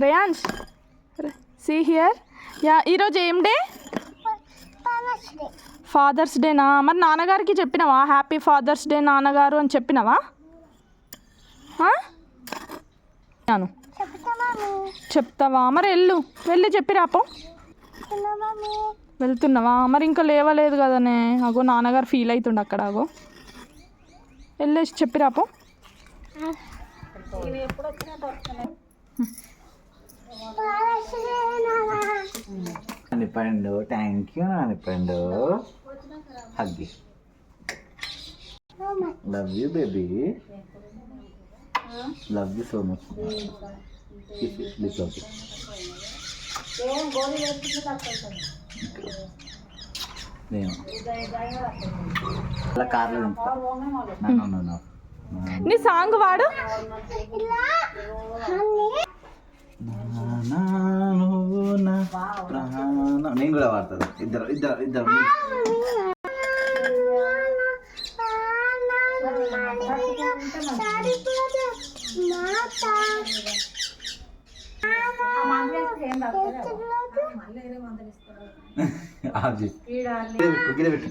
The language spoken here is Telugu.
Reyansh see here. యా ఈరోజు ఏం డే? ఫాదర్స్ డేనా? మరి నాన్నగారికి చెప్పినావా హ్యాపీ ఫాదర్స్ డే నాన్నగారు అని చెప్పినావా? చెప్తావా? మరి వెళ్ళి చెప్పిరాపో. వెళ్తున్నావా? మరి ఇంకా లేవలేదు కదనే. అగో నాన్నగారు ఫీల్ అవుతుండ అక్కడ. అగో వెళ్ళేసి చెప్పిరాపో. నానిపండు థ్యాంక్ యూ. నానిపండు హగ్గి. Love you baby. Love you so much. కార్లో నీ సాంగ్ వాడు. నేను కూడా వాడతాను. ఇద్దరు పెట్టు.